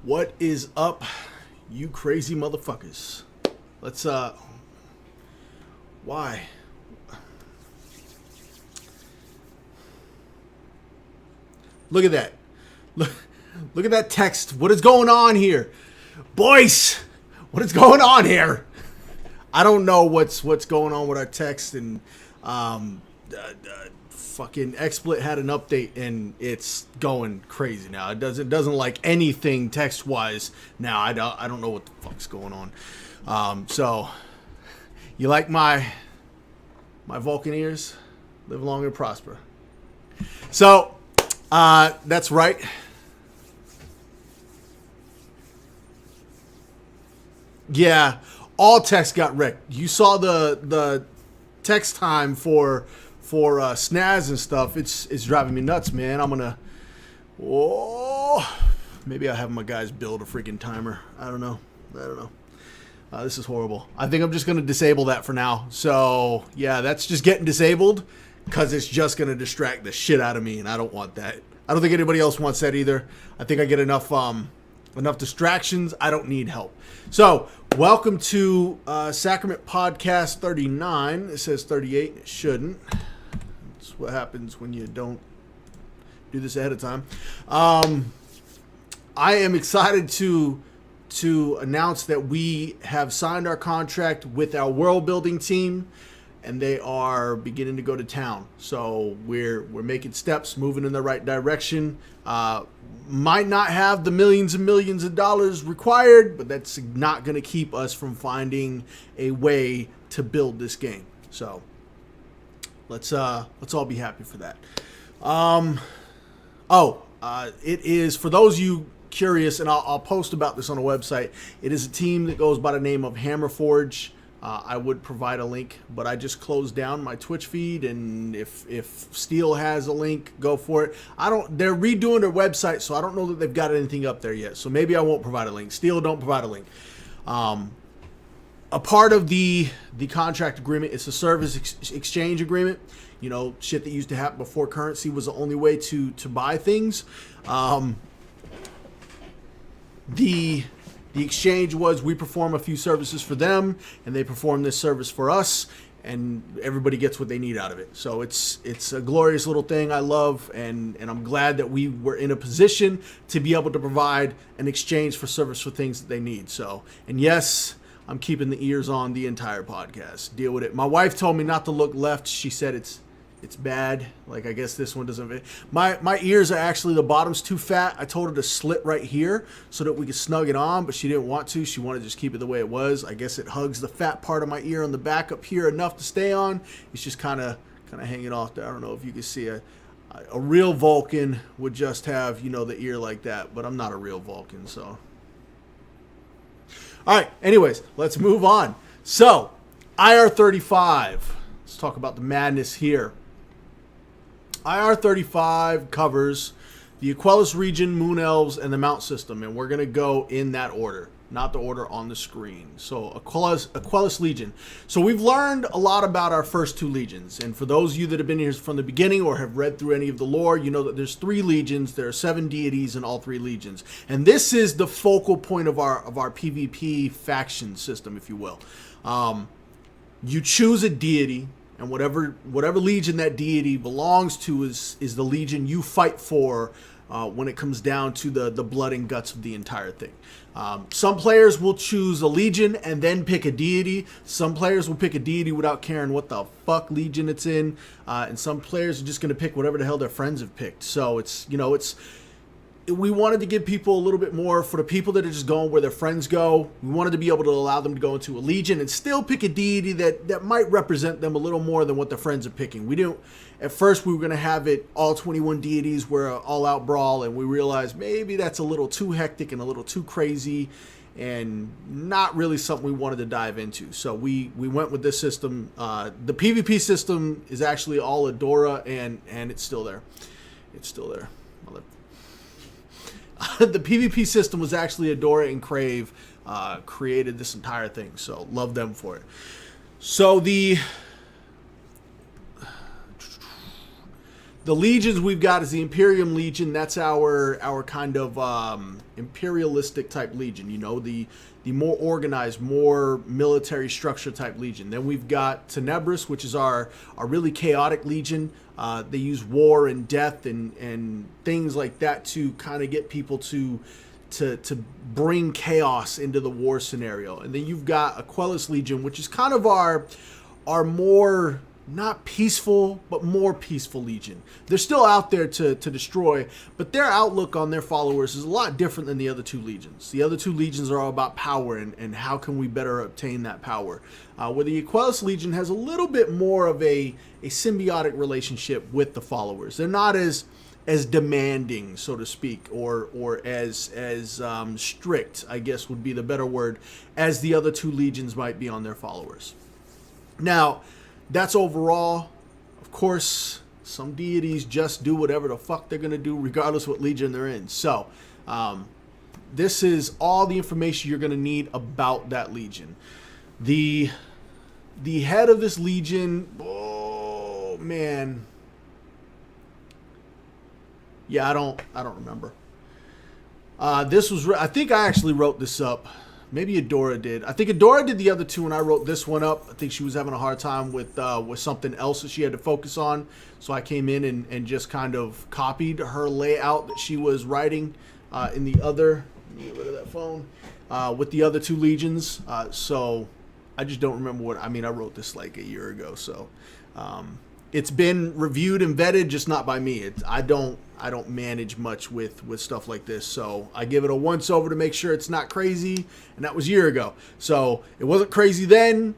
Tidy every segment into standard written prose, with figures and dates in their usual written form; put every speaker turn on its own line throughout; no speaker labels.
What is up, you crazy motherfuckers? Let's, why? Look at that. Look at that text. What is going on here? Boys, what is going on here? I don't know what's going on with our text, and fucking XSplit had an update and it's going crazy now. It doesn't like anything text wise now. I don't know what the fuck's going on. So you like my Vulcan ears? Live long and prosper. So that's right. Yeah, all text got wrecked. You saw the text time for snaz and stuff. It's driving me nuts, man. I'm gonna maybe I'll have my guys build a freaking timer. I don't know. This is horrible. I think I'm just gonna disable that for now. So yeah, that's just getting disabled because it's just gonna distract the shit out of me, and I don't want that. I don't think anybody else wants that either. I think I get enough distractions. I don't need help. So welcome to Sacrament Podcast 39. It says 38. It shouldn't. That's what happens when you don't do this ahead of time. I am excited to announce that we have signed our contract with our world building team, and they are beginning to go to town. So we're making steps, moving in the right direction. Might not have the millions and millions of dollars required, but that's not going to keep us from finding a way to build this game. So let's all be happy for that. It is, for those of you curious, and I'll post about this on the website. It is a team that goes by the name of Hammerforge. I would provide a link, but I just closed down my Twitch feed, and if Steel has a link, go for it. They're redoing their website, so I don't know that they've got anything up there yet. So maybe I won't provide a link. Steel, don't provide a link. A part of the contract agreement is a service exchange agreement. You know, shit that used to happen before currency was the only way to buy things. The exchange was we perform a few services for them, and they perform this service for us, and everybody gets what they need out of it. So it's a glorious little thing I love, and I'm glad that we were in a position to be able to provide an exchange for service for things that they need. So, and yes, I'm keeping the ears on the entire podcast. Deal with it. My wife told me not to look left. She said it's bad. Like, I guess this one doesn't fit. My ears are actually, the bottom's too fat. I told her to slit right here so that we could snug it on, but she didn't want to. She wanted to just keep it the way it was. I guess it hugs the fat part of my ear on the back up here enough to stay on. It's just kind of hanging off there. I don't know if you can see a real Vulcan would just have, the ear like that, but I'm not a real Vulcan, so. All right, anyways, let's move on. So, IR35. Let's talk about the madness here. IR35 covers the Aequalis region, Moon Elves, and the Mount system, and we're going to go in that order, not the order on the screen. So Aequalis Legion. So we've learned a lot about our first two legions, and for those of you that have been here from the beginning or have read through any of the lore, you know that there's 3 legions. There are 7 deities in all 3 legions, and this is the focal point of our PvP faction system, if you will. You choose a deity, and whatever legion that deity belongs to is the legion you fight for when it comes down to the blood and guts of the entire thing. Some players will choose a legion and then pick a deity. Some players will pick a deity without caring what the fuck legion it's in. And some players are just going to pick whatever the hell their friends have picked. So we wanted to give people a little bit more, for the people that are just going where their friends go. We wanted to be able to allow them to go into a legion and still pick a deity that might represent them a little more than what their friends are picking. At first we were going to have it all 21 deities were an all-out brawl, and we realized maybe that's a little too hectic and a little too crazy and not really something we wanted to dive into. So we went with this system. The PvP system is actually all Adora, and it's still there. It's still there. The PvP system was actually Adora and Crave created this entire thing, so love them for it. So the the legions we've got is the Imperium Legion. That's our kind of imperialistic type legion. You know, the more organized, more military structure type legion. Then we've got Tenebris, which is our really chaotic legion. They use war and death and things like that to kind of get people to bring chaos into the war scenario. And then you've got Aequalis Legion, which is kind of our more not peaceful, but more peaceful legion. They're still out there to destroy, but their outlook on their followers is a lot different than the other two legions. The other two legions are all about power and how can we better obtain that power. Where the Aequalis Legion has a little bit more of a symbiotic relationship with the followers. They're not as demanding, so to speak, or as strict, I guess would be the better word, as the other two legions might be on their followers. Now, that's overall. Of course, some deities just do whatever the fuck they're going to do, regardless what legion they're in. So, this is all the information you're going to need about that legion. The head of this legion, oh, man. Yeah, I don't remember. This was, I think I actually wrote this up. Maybe Adora did. I think Adora did the other two, and I wrote this one up. I think she was having a hard time with something else that she had to focus on. So I came in and just kind of copied her layout that she was writing in the other. Let me get rid of that phone. With the other two legions. So I just don't remember what. I mean, I wrote this like a year ago. So it's been reviewed and vetted, just not by me. I don't manage much with stuff like this, so I give it a once over to make sure it's not crazy, and that was a year ago. So it wasn't crazy then.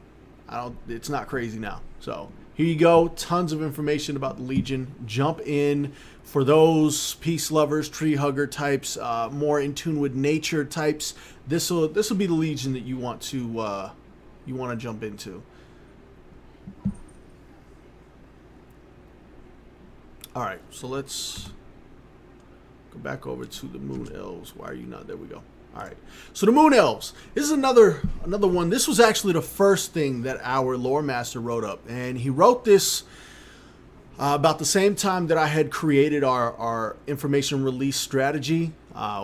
It's not crazy now. So here you go, tons of information about the Legion. Jump in for those peace lovers, tree hugger types, more in tune with nature types. This will be the Legion that you want to jump into. All right, so let's go back over to the Moon Elves. Why are you not? There we go. All right. So the Moon Elves. This is another one. This was actually the first thing that our lore master wrote up, and he wrote this about the same time that I had created our information release strategy,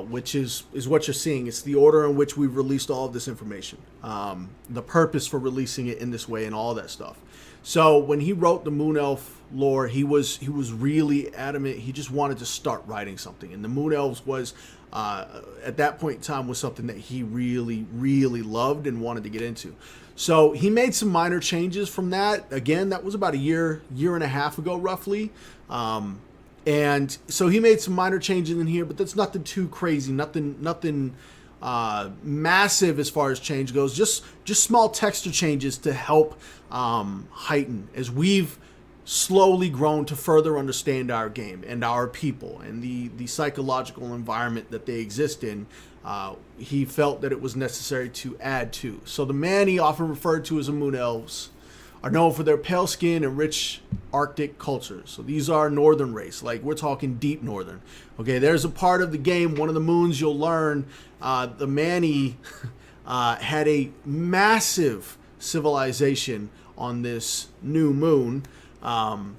which is what you're seeing. It's the order in which we've released all of this information, the purpose for releasing it in this way, and all that stuff. So when he wrote the Moon Elf lore, he was really adamant. He just wanted to start writing something, and the Moon Elves was at that point in time was something that he really, really loved and wanted to get into. So he made some minor changes from that. Again, that was about a year and a half ago, roughly. And so he made some minor changes in here, but that's nothing too crazy, nothing massive as far as change goes. Just small texture changes to help heighten as we've slowly grown to further understand our game and our people and the psychological environment that they exist in. He felt that it was necessary to add to. So the Mani, often referred to as the Moon Elves, are known for their pale skin and rich Arctic cultures. So these are northern race, like we're talking deep northern. Okay, there's a part of the game, one of the moons you'll learn, the Mani had a massive civilization on this new moon. And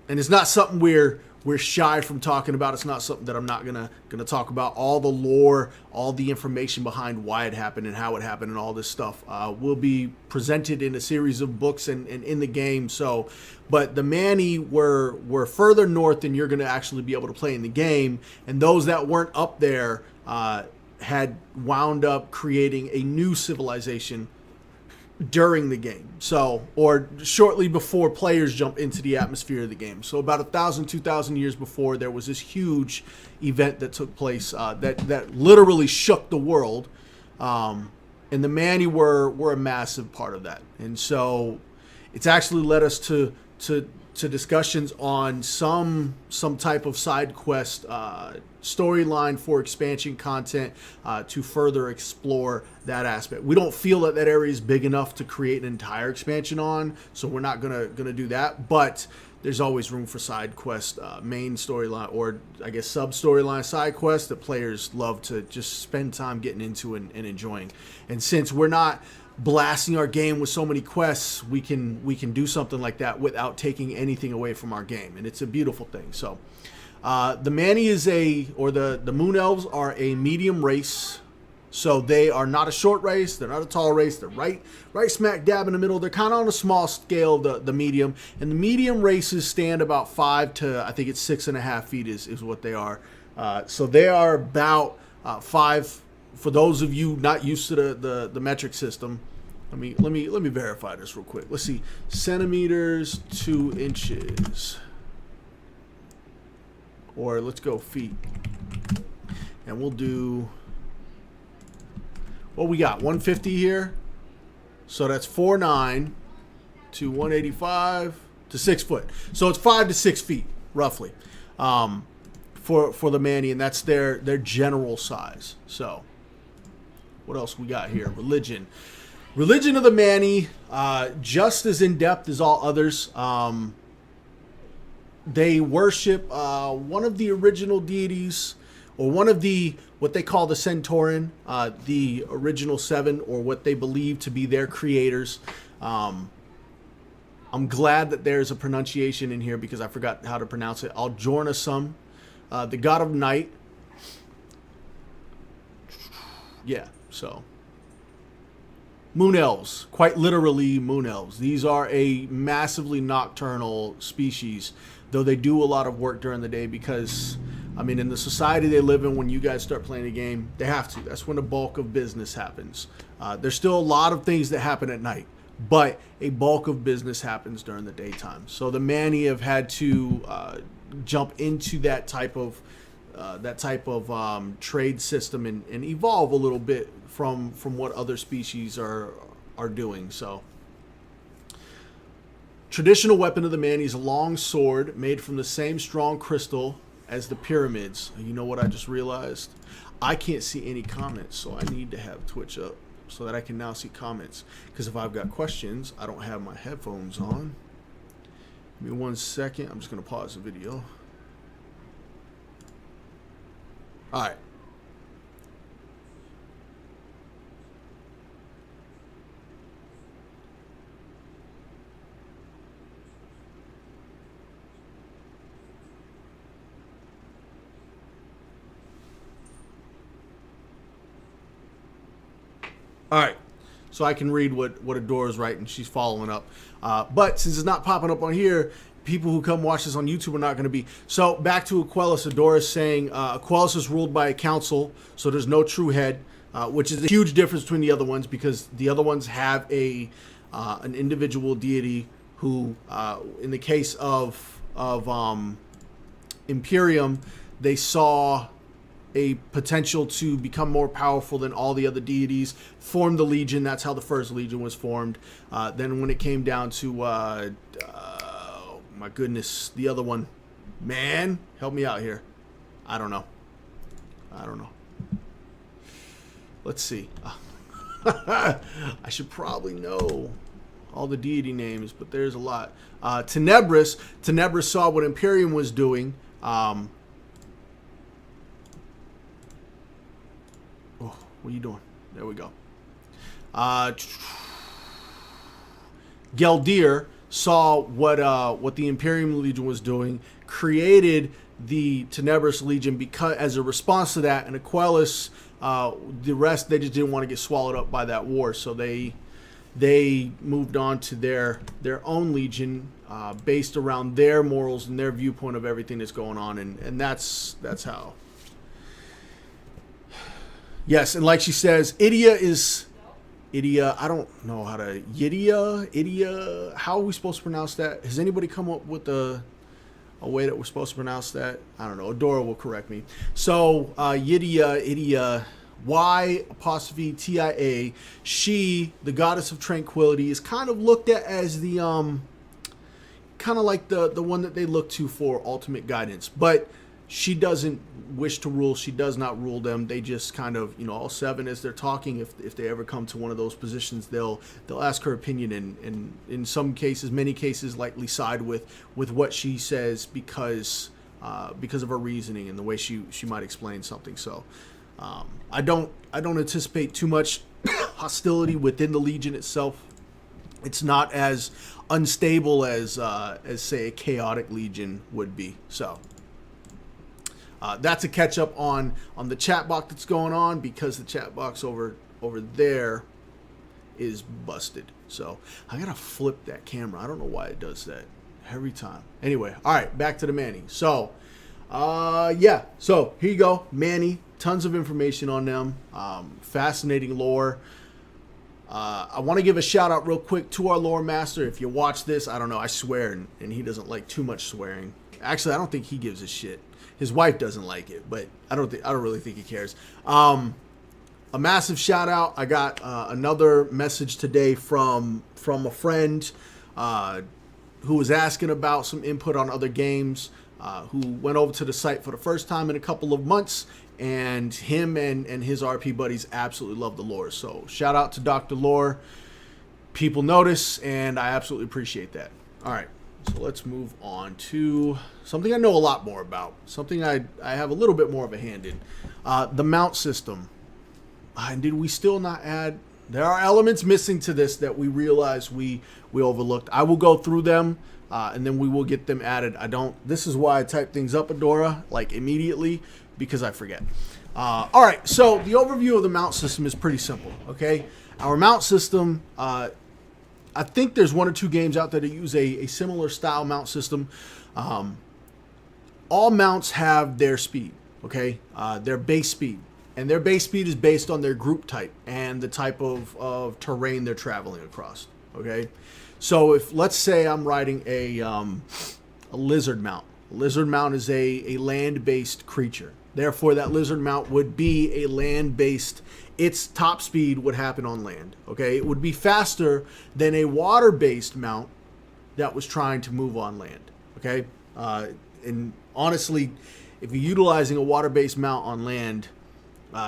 it's not something we're shy from talking about. It's not something that I'm not gonna talk about. All the lore, all the information behind why it happened and how it happened and all this stuff will be presented in a series of books and in the game. So, but the Mani were further north than you're gonna actually be able to play in the game, and those that weren't up there had wound up creating a new civilization during the game, so, or shortly before players jump into the atmosphere of the game. So about 1,000, 2,000 years before, there was this huge event that took place that literally shook the world, and the Mani were a massive part of that. And so it's actually led us to discussions on some type of side quest storyline for expansion content to further explore that aspect. We don't feel that area is big enough to create an entire expansion on, so we're not gonna do that. But there's always room for side quest, main storyline, or I guess sub storyline side quests that players love to just spend time getting into and enjoying. And since we're not blasting our game with so many quests, we can do something like that without taking anything away from our game, and it's a beautiful thing. So the Manny is the Moon Elves are a medium race. So they are not a short race, they're not a tall race, they're right smack dab in the middle. They're kind of on a small scale, the medium. And the medium races stand about 5 to, I think it's 6.5 feet is what they are. So they are about 5, for those of you not used to the metric system. Let me verify this real quick. Let's see, centimeters to inches. Or let's go feet. And we'll do, what we got, 150 here. So that's 4'9" to 185 to 6 foot. So it's 5 to 6 feet roughly for the Manny, and that's their general size. So what else we got here? Religion of the Manny, just as in depth as all others. They worship one of the original deities, or one of the, what they call the Centauran, the original 7, or what they believe to be their creators. I'm glad that there's a pronunciation in here because I forgot how to pronounce it. Aljornasum, the god of night. Yeah, so. Moon Elves, quite literally Moon Elves. These are a massively nocturnal species, though they do a lot of work during the day because, I mean, in the society they live in, when you guys start playing a game, they have to. That's when the bulk of business happens. There's still a lot of things that happen at night, but a bulk of business happens during the daytime. So the Manny have had to jump into that type of trade system and evolve a little bit from what other species are doing. So traditional weapon of the Manny is a long sword made from the same strong crystal as the pyramids. You know what I just realized? I can't see any comments, so I need to have Twitch up so that I can now see comments. Because if I've got questions, I don't have my headphones on. Give me 1 second. I'm just going to pause the video. All right. All right, so I can read what Adora's writing. She's following up. But since it's not popping up on here, people who come watch this on YouTube are not going to be. So back to Aequalis. Adora's saying Aequalis is ruled by a council, so there's no true head, which is a huge difference between the other ones because the other ones have an individual deity who, in the case of Imperium, they saw a potential to become more powerful than all the other deities, formed the Legion. That's how the first Legion was formed. Then when it came down to, oh my goodness, the other one, man, help me out here. I don't know. Let's see. I should probably know all the deity names, but there's a lot. Tenebris saw what Imperium was doing. What are you doing? There we go. Geldir saw what the Imperium Legion was doing, created the Tenebris Legion because as a response to that, and Aequalis, the rest, they just didn't want to get swallowed up by that war, so they moved on to their own legion based around their morals and their viewpoint of everything that's going on, and that's how. Yes, and like she says, Idia, I don't know how to, Idia, how are we supposed to pronounce that? Has anybody come up with a way that we're supposed to pronounce that? I don't know, Adora will correct me. So, Idia, Y''TIA, she, the goddess of tranquility, is kind of looked at as the, kind of like the one that they look to for ultimate guidance, but she doesn't wish to rule. She does not rule them. They just kind of, all 7 as they're talking, if they ever come to one of those positions, they'll ask her opinion and in some cases, many cases, likely side with what she says because of her reasoning and the way she might explain something. So I don't anticipate too much hostility within the Legion itself. It's not as unstable as say a chaotic Legion would be. So that's a catch up on the chat box that's going on, because the chat box over there is busted. So I gotta flip that camera. I don't know why it does that every time. Anyway, all right, back to the Manny. So yeah, so here you go, Manny. Tons of information on them. Fascinating lore. I want to give a shout out real quick to our lore master. If you watch this, I don't know, I swear, and he doesn't like too much swearing. Actually, I don't think he gives a shit. His wife doesn't like it, but I don't really think he cares. A massive shout out. I got another message today from a friend who was asking about some input on other games, who went over to the site for the first time in a couple of months, and him and his RP buddies absolutely love the lore. So shout out to Dr. Lore. People notice, and I absolutely appreciate that. All right, so let's move on to something I know a lot more about, something I have a little bit more of a hand in, the mount system. And did we still not add? There are elements missing to this that we realized we overlooked. I will go through them, and then we will get them added. This is why I type things up, Adora, like immediately, because I forget. All right, so the overview of the mount system is pretty simple, okay? Our mount system, I think there's 1 or 2 games out there that use a similar style mount system. All mounts have their speed, okay? Their base speed. And their base speed is based on their group type and the type of terrain they're traveling across, okay? So if, let's say I'm riding a lizard mount. A lizard mount is a land-based creature. Therefore, that lizard mount would be a land-based, its top speed would happen on land, okay? It would be faster than a water-based mount that was trying to move on land, okay? And honestly, if you're utilizing a water-based mount on land,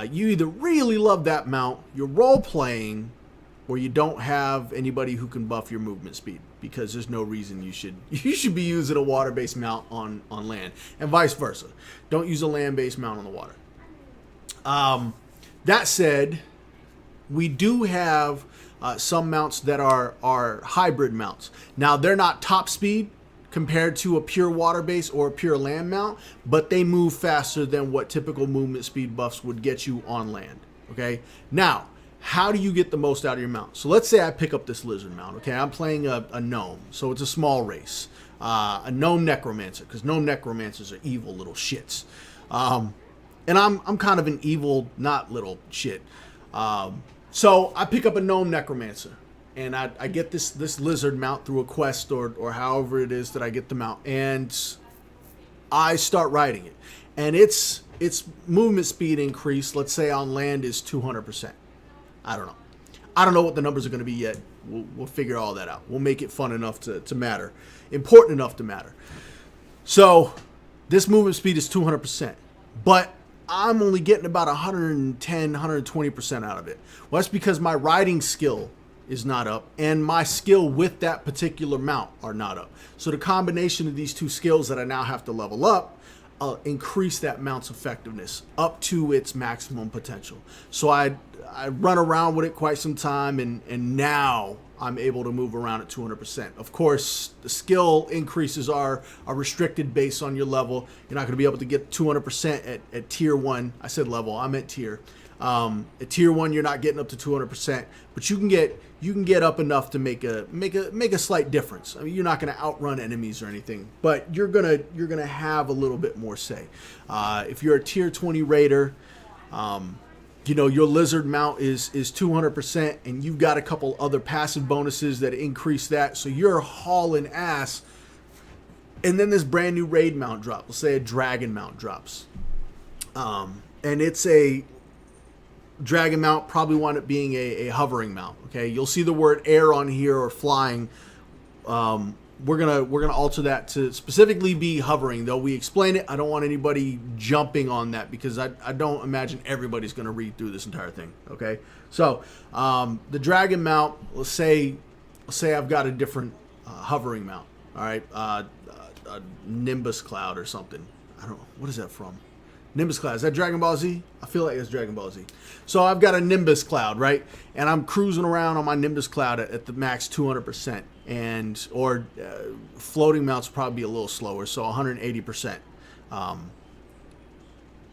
you either really love that mount, you're role-playing, or you don't have anybody who can buff your movement speed, because there's no reason you should be using a water-based mount on land, and vice versa. Don't use a land-based mount on the water. That said, we do have some mounts that are hybrid mounts. Now, they're not top speed compared to a pure water base or a pure land mount, but they move faster than what typical movement speed buffs would get you on land, okay? Now, how do you get the most out of your mount? So let's say I pick up this lizard mount, okay? I'm playing a gnome, so it's a small race. A gnome necromancer, because gnome necromancers are evil little shits. And I'm kind of an evil, not little shit. So I pick up a gnome necromancer, and I get this lizard mount through a quest or however it is that I get the mount, and I start riding it. And its movement speed increase, let's say on land, is 200%. I don't know. I don't know what the numbers are going to be yet. We'll figure all that out. We'll make it fun enough to matter. Important enough to matter. So this movement speed is 200%. But I'm only getting about 110, 120% out of it. Well, that's because my riding skill is not up, and my skill with that particular mount are not up. So the combination of these two skills that I now have to level up increase that mount's effectiveness up to its maximum potential. So I run around with it quite some time, and now I'm able to move around at 200%. Of course, the skill increases are restricted based on your level. You're not going to be able to get 200% at tier 1. I said level, I meant tier. At tier 1, you're not getting up to 200%, but you can get up enough to make a slight difference. I mean, you're not going to outrun enemies or anything, but you're gonna have a little bit more say. If you're a tier 20 raider, your lizard mount is 200%, and you've got a couple other passive bonuses that increase that, so you're hauling ass. And then this brand new raid mount drops. Let's say a dragon mount drops, and it's a dragon mount, probably wound up being a hovering mount. Okay, you'll see the word air on here or flying. We're gonna alter that to specifically be hovering, though we explain it. I don't want anybody jumping on that, because I don't imagine everybody's gonna read through this entire thing. Okay, so the dragon mount, let's say I've got a different hovering mount. All right, a Nimbus Cloud or something. I don't know, what is that from? Nimbus Cloud. Is that Dragon Ball Z? I feel like it's Dragon Ball Z. So I've got a Nimbus Cloud, right? And I'm cruising around on my Nimbus Cloud at the max 200%. Or floating mounts probably be a little slower, so 180%.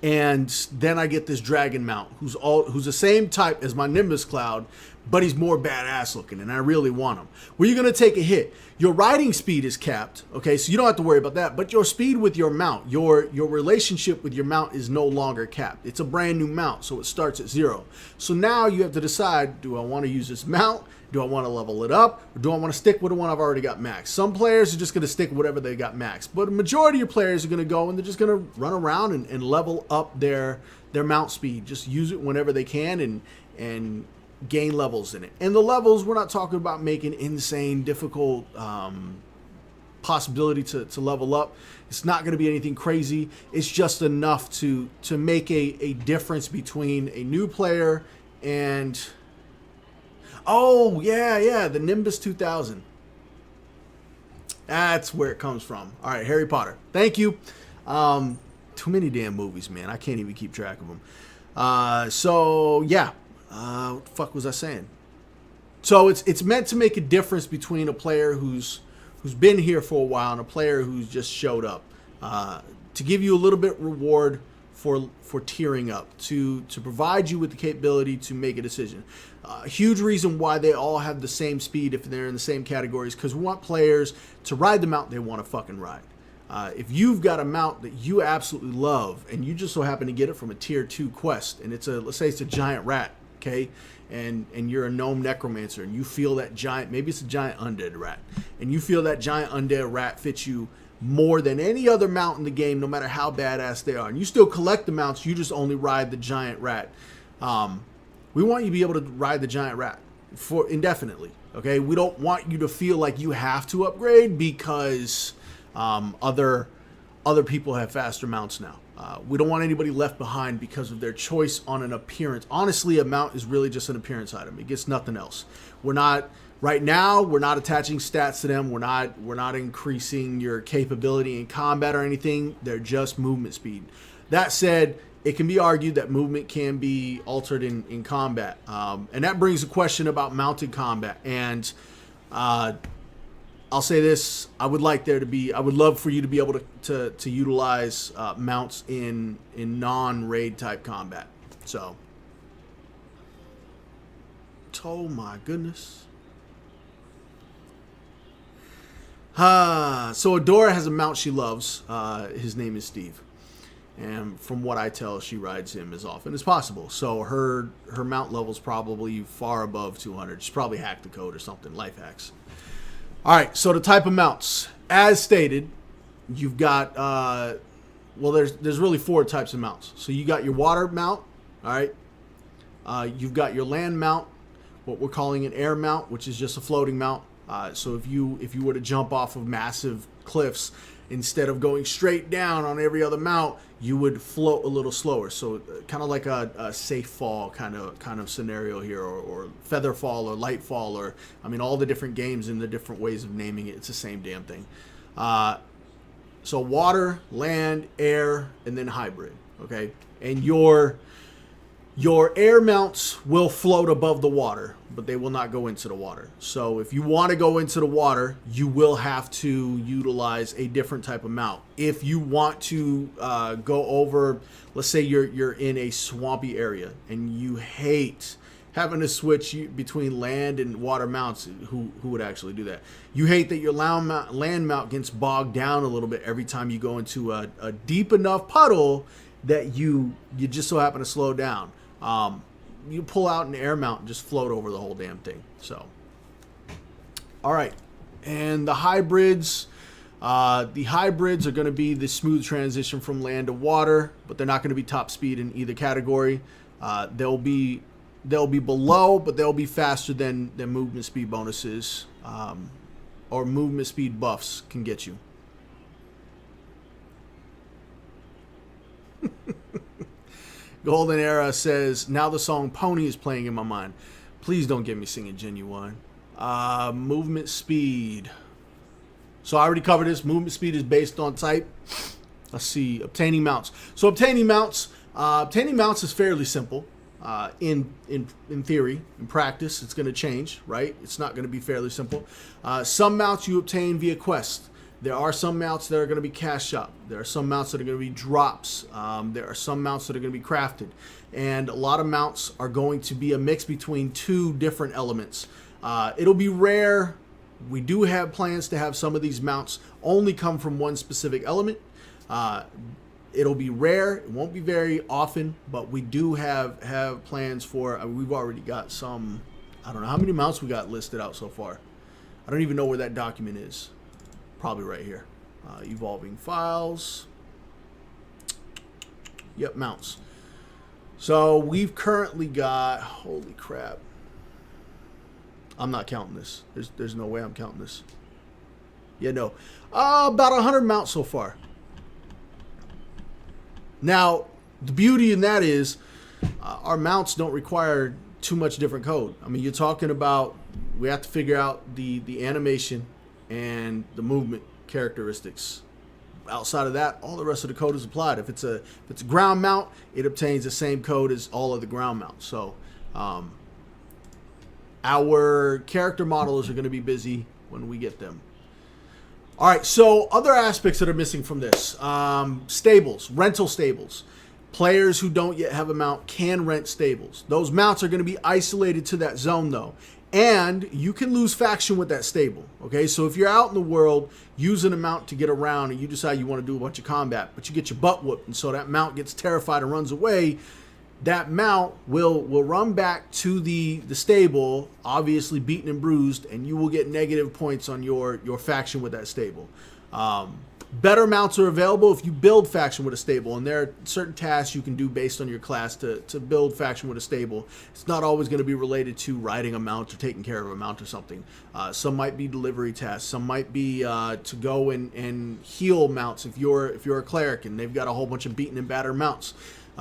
And then I get this Dragon mount who's the same type as my Nimbus Cloud, but he's more badass looking, and I really want him. Well, you're going to take a hit. Your riding speed is capped, okay, so you don't have to worry about that, but your speed with your mount, your relationship with your mount is no longer capped. It's a brand new mount, so it starts at 0. So now you have to decide, do I want to use this mount? Do I want to level it up? Or do I want to stick with the one I've already got max? Some players are just going to stick with whatever they got max, but a majority of players are going to go and they're just going to run around and level up their mount speed. Just use it whenever they can and gain levels in it. And the levels, we're not talking about making insane, difficult possibility to level up. It's not going to be anything crazy. It's just enough to make a difference between a new player and... Oh, yeah, the Nimbus 2000. That's where it comes from. All right, Harry Potter. Thank you. Too many damn movies, man. I can't even keep track of them. So, yeah. What the fuck was I saying? So it's meant to make a difference between a player who's been here for a while and a player who's just showed up. To give you a little bit reward for tiering up, to provide you with the capability to make a decision. A huge reason why they all have the same speed if they're in the same categories, because we want players to ride the mount they want to fucking ride. If you've got a mount that you absolutely love and you just so happen to get it from a tier 2 quest, and let's say it's a giant rat, okay, and you're a gnome necromancer and you feel that giant, maybe it's a giant undead rat, and you feel that giant undead rat fits you more than any other mount in the game, no matter how badass they are, and you still collect the mounts, you just only ride the giant rat. We want you to be able to ride the giant rat for indefinitely, okay? We don't want you to feel like you have to upgrade because other people have faster mounts now. We don't want anybody left behind because of their choice on an appearance. Honestly, a mount is really just an appearance item. It gets nothing else. Right now, we're not attaching stats to them. We're not increasing your capability in combat or anything. They're just movement speed. That said, it can be argued that movement can be altered in combat. And that brings a question about mounted combat. And I'll say this, I would love for you to be able to utilize mounts in non-raid type combat. So, oh my goodness. So Adora has a mount she loves. His name is Steve. And from what I tell, she rides him as often as possible. So her mount level's probably far above 200. She's probably hacked the code or something, life hacks. All right, so the type of mounts. As stated, you've got, there's really 4 types of mounts. So you got your water mount, all right? You've got your land mount, what we're calling an air mount, which is just a floating mount. So if you were to jump off of massive cliffs, instead of going straight down on every other mount, you would float a little slower. So kind of like a safe fall kind of scenario here, or feather fall or light fall, or all the different games and the different ways of naming it. It's the same damn thing. So water, land, air, and then hybrid. Okay, and your air mounts will float above the water, but they will not go into the water. So if you want to go into the water, you will have to utilize a different type of mount. If you want to go over, let's say you're in a swampy area and you hate having to switch between land and water mounts, who would actually do that? You hate that your land mount gets bogged down a little bit every time you go into a deep enough puddle that you just so happen to slow down. You pull out an air mount and just float over the whole damn thing. So, all right. And the hybrids are going to be the smooth transition from land to water, but they're not going to be top speed in either category. They'll be below, but they'll be faster than movement speed bonuses, or movement speed buffs can get you. Golden Era says, now the song Pony is playing in my mind. Please don't get me singing Genuine. Movement speed. So I already covered this. Movement speed is based on type. Let's see, obtaining mounts. So obtaining mounts is fairly simple. In theory, in practice, it's going to change, right? It's not going to be fairly simple. Some mounts you obtain via quest. There are some mounts that are going to be cash shop. There are some mounts that are going to be drops. There are some mounts that are going to be crafted. And a lot of mounts are going to be a mix between two different elements. It'll be rare. We do have plans to have some of these mounts only come from one specific element. It'll be rare. It won't be very often, but we do have plans for. We've already got some. I don't know how many mounts we got listed out so far. I don't even know where that document is. Probably right here. Evolving files. Yep, mounts. So we've currently got. Holy crap! I'm not counting this. There's no way I'm counting this. Yeah, no. About 100 mounts so far. Now, the beauty in that is our mounts don't require too much different code. I mean, you're talking about we have to figure out the animation and the movement characteristics. Outside of that, all the rest of the code is applied. If it's a ground mount, it obtains the same code as all of the ground mounts. So our character modelers are going to be busy when we get them. All right, so other aspects that are missing from this. Stables, rental stables. Players who don't yet have a mount can rent stables. Those mounts are going to be isolated to that zone, though. And you can lose faction with that stable, okay? So if you're out in the world using a mount to get around and you decide you want to do a bunch of combat, but you get your butt whooped, and so that mount gets terrified and runs away, that mount will run back to the stable, obviously beaten and bruised, and you will get negative points on your faction with that stable. Better mounts are available if you build faction with a stable, and there are certain tasks you can do based on your class to build faction with a stable. It's not always going to be related to riding a mount or taking care of a mount or something. Some might be delivery tasks. Some might be to go and heal mounts if you're a cleric and they've got a whole bunch of beaten and battered mounts.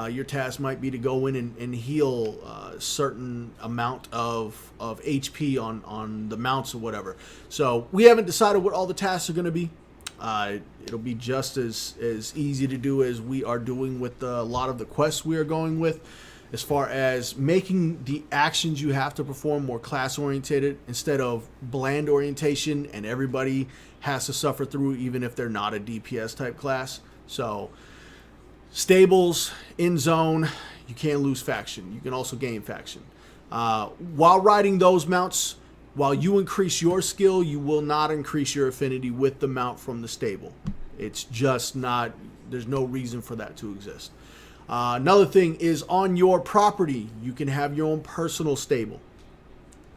Your task might be to go in and heal a certain amount of HP on the mounts or whatever. So we haven't decided what all the tasks are going to be. It'll be just as easy to do as we are doing with a lot of the quests we are going with, as far as making the actions you have to perform more class orientated instead of bland orientation, and everybody has to suffer through even if they're not a DPS type class. So stables, in zone, you can't lose faction. You can also gain faction. While riding those mounts, while you increase your skill, you will not increase your affinity with the mount from the stable. It's just not, there's no reason for that to exist. Another thing is on your property, you can have your own personal stable.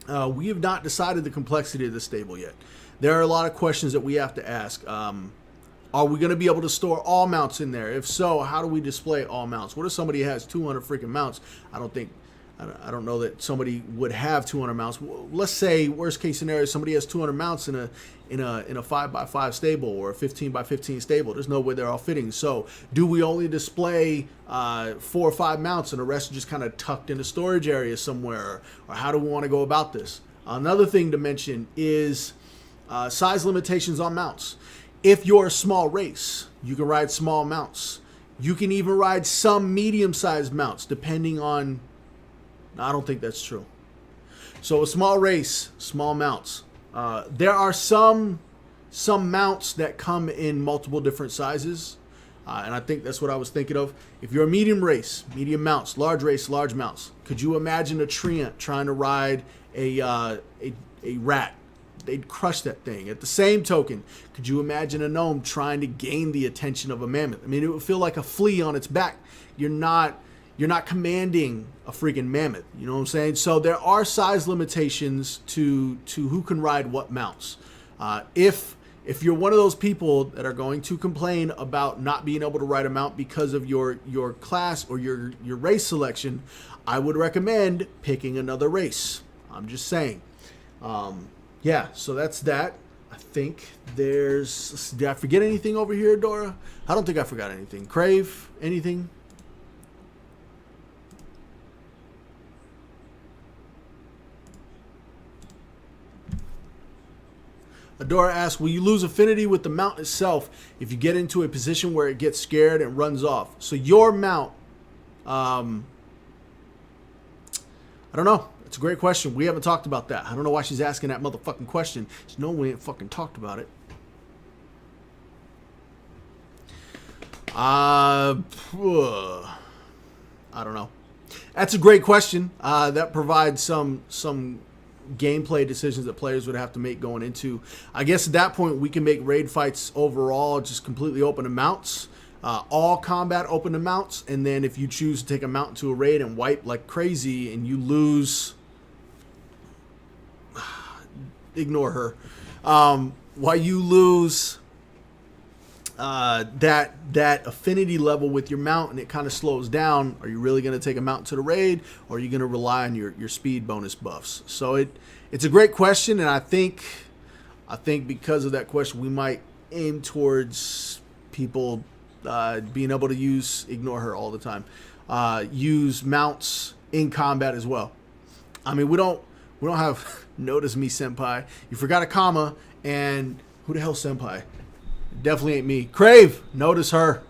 We have not decided the complexity of the stable yet. There are a lot of questions that we have to ask. Are we going to be able to store all mounts in there? If so, how do we display all mounts? What if somebody has 200 freaking mounts? I don't know that somebody would have 200 mounts. Let's say worst case scenario, somebody has 200 mounts in a 5x5 stable or a 15x15 stable. There's no way they're all fitting. So do we only display 4 or 5 mounts and the rest are just kind of tucked in a storage area somewhere? Or how do we want to go about this? Another thing to mention is size limitations on mounts. If you're a small race, you can ride small mounts. You can even ride some medium-sized mounts, depending on... I don't think that's true. So a small race, small mounts. There are some mounts that come in multiple different sizes, and I think that's what I was thinking of. If you're a medium race, medium mounts, large race, large mounts. Could you imagine a treant trying to ride a rat? They'd crush that thing. At the same token, could you imagine a gnome trying to gain the attention of a mammoth? I mean, it would feel like a flea on its back. You're not commanding a freaking mammoth. You know what I'm saying? So there are size limitations to who can ride what mounts. If you're one of those people that are going to complain about not being able to ride a mount because of your class or your race selection, I would recommend picking another race. I'm just saying. Yeah, so that's that. I think did I forget anything over here, Dora? I don't think I forgot anything. Crave, anything? Adora asks, will you lose affinity with the mount itself if you get into a position where it gets scared and runs off? So your mount, I don't know. It's a great question. We haven't talked about that. I don't know why she's asking that motherfucking question. Just no, we ain't fucking talked about it. I don't know. That's a great question. That provides some gameplay decisions that players would have to make going into. I guess at that point we can make raid fights overall just completely open to mounts. All combat open to mounts, and then if you choose to take a mount to a raid and wipe like crazy and you lose, ignore her. While you lose that affinity level with your mount and it kind of slows down, are you really going to take a mount to the raid, or are you going to rely on your speed bonus buffs? So it's a great question, and I think because of that question we might aim towards people being able to ignore her all the time, use mounts in combat as well. I mean, we don't have notice me senpai. You forgot a comma, and who the hell senpai? Definitely ain't me. Crave, notice her.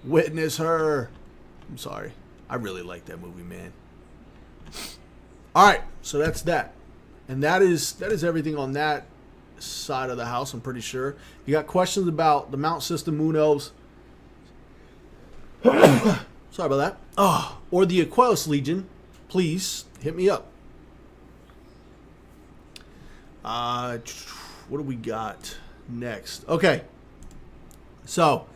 Witness her. I'm sorry. I really like that movie, man. All right, so that's that. And that is everything on that side of the house, I'm pretty sure. You got questions about the mount system, Moon Elves. Sorry about that. Or the Aequalis Legion, please hit me up. What do we got next? Okay. So,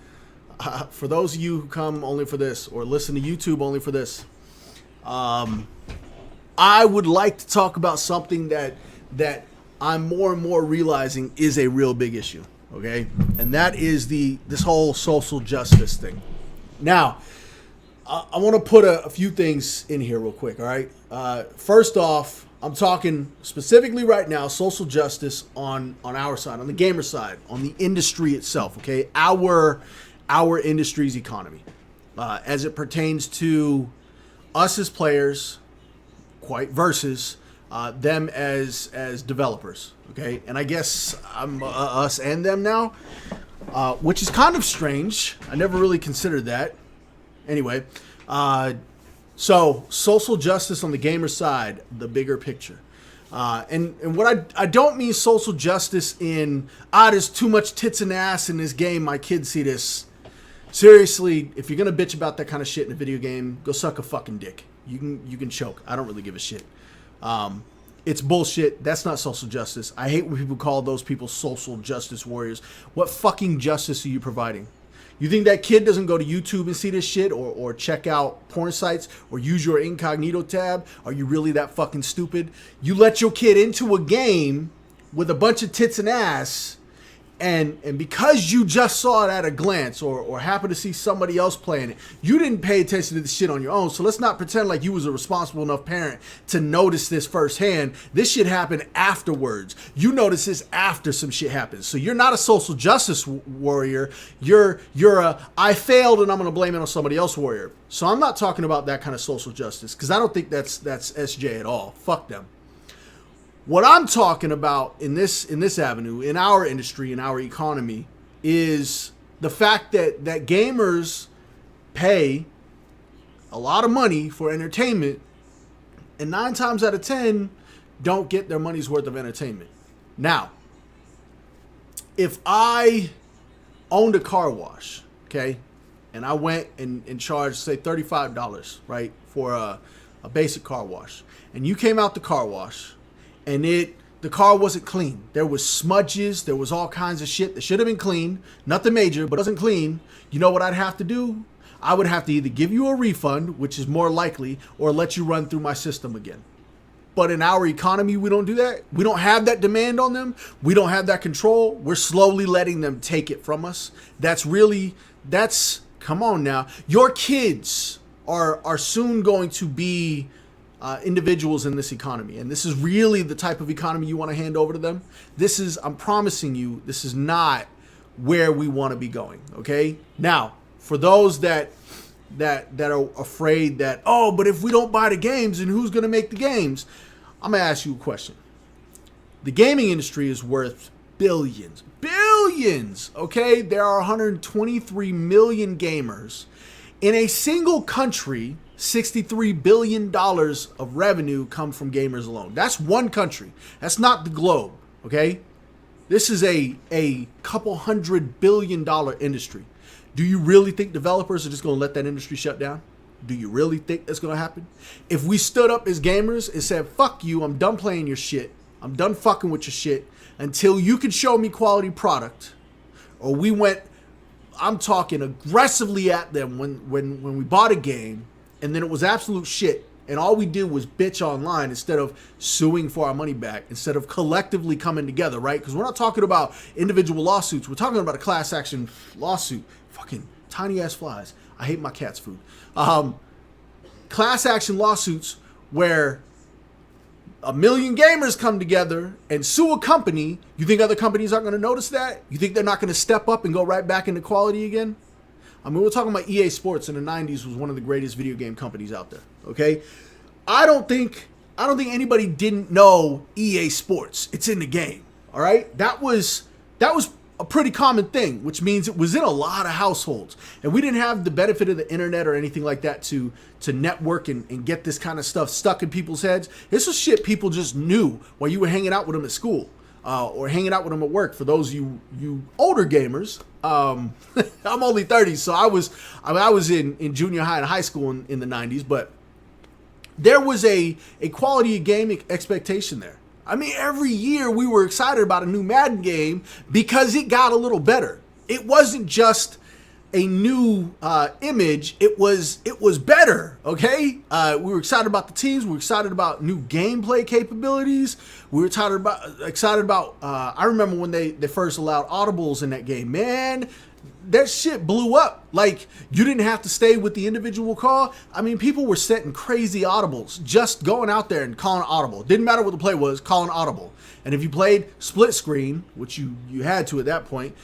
for those of you who come only for this or listen to YouTube only for this, I would like to talk about something that I'm more and more realizing is a real big issue, okay? And that is this whole social justice thing. Now, I want to put a few things in here real quick, all right? First off, I'm talking specifically right now social justice on our side, on the gamer side, on the industry itself, okay? Our industry's economy, as it pertains to us as players, quite versus them as developers, okay? And I guess I'm us and them now, which is kind of strange. I never really considered that. Anyway, so social justice on the gamer side, the bigger picture. And what I don't mean social justice in, there's too much tits and ass in this game, my kids see this. Seriously, if you're gonna bitch about that kind of shit in a video game, go suck a fucking dick. You can choke. I don't really give a shit. It's bullshit. That's not social justice. I hate when people call those people social justice warriors. What fucking justice are you providing? You think that kid doesn't go to YouTube and see this shit, or check out porn sites, or use your incognito tab? Are you really that fucking stupid? You let your kid into a game with a bunch of tits and ass, and because you just saw it at a glance, or happened to see somebody else playing it, you didn't pay attention to the shit on your own. So let's not pretend like you was a responsible enough parent to notice this firsthand. This shit happened afterwards. You notice this after some shit happens. So you're not a social justice warrior. You're a I failed and I'm gonna blame it on somebody else warrior. So I'm not talking about that kind of social justice, because I don't think that's SJ at all. Fuck them. What I'm talking about in this avenue, in our industry, in our economy, is the fact that gamers pay a lot of money for entertainment, and 9 times out of 10 don't get their money's worth of entertainment. Now, if I owned a car wash, okay, and I went and charged, say, $35, right, for a basic car wash, and you came out the car wash, and the car wasn't clean. There was smudges. There was all kinds of shit that should have been clean. Nothing major, but it wasn't clean. You know what I'd have to do? I would have to either give you a refund, which is more likely, or let you run through my system again. But in our economy, we don't do that. We don't have that demand on them. We don't have that control. We're slowly letting them take it from us. Come on now. Your kids are soon going to be individuals in this economy, and this is really the type of economy you want to hand over to them. I'm promising you, this is not where we want to be going. Okay, now for those that are afraid that, but if we don't buy the games, then who's going to make the games? I'm gonna ask you a question. The gaming industry is worth billions. Billions! Okay? There are 123 million gamers. In a single country, $63 billion of revenue come from gamers alone. That's one country. That's not the globe. Okay? This is a couple $100 billion industry. Do you really think developers are just going to let that industry shut down? Do you really think that's going to happen? If we stood up as gamers and said, fuck you, I'm done playing your shit, I'm done fucking with your shit until you can show me quality product, or we went, I'm talking aggressively at them when we bought a game and then it was absolute shit and all we did was bitch online instead of suing for our money back, instead of collectively coming together, right? Because we're not talking about individual lawsuits. We're talking about a class action lawsuit. Fucking tiny ass flies. I hate my cat's food. Class action lawsuits where 1 million gamers come together and sue a company. You think other companies aren't going to notice that? You think they're not going to step up and go right back into quality again? I mean, we're talking about EA Sports in the 90s was one of the greatest video game companies out there. Okay, I don't think anybody didn't know EA Sports. It's in the game. All right, that was a pretty common thing, which means it was in a lot of households, and we didn't have the benefit of the internet or anything like that to network and get this kind of stuff stuck in people's heads. This was shit people just knew while you were hanging out with them at school or hanging out with them at work. For those you older gamers, I'm only 30, so I was in junior high and high school in the 90s, but there was a quality of game expectation there. I mean, every year we were excited about a new Madden game because it got a little better. It wasn't just a new image; it was better. Okay, we were excited about the teams. We were excited about new gameplay capabilities. We were excited about. I remember when they first allowed audibles in that game. Man, that shit blew up. Like, you didn't have to stay with the individual call. I mean, people were setting crazy audibles, just going out there and calling audible. Didn't matter what the play was, calling audible. And if you played split screen, which you had to at that point,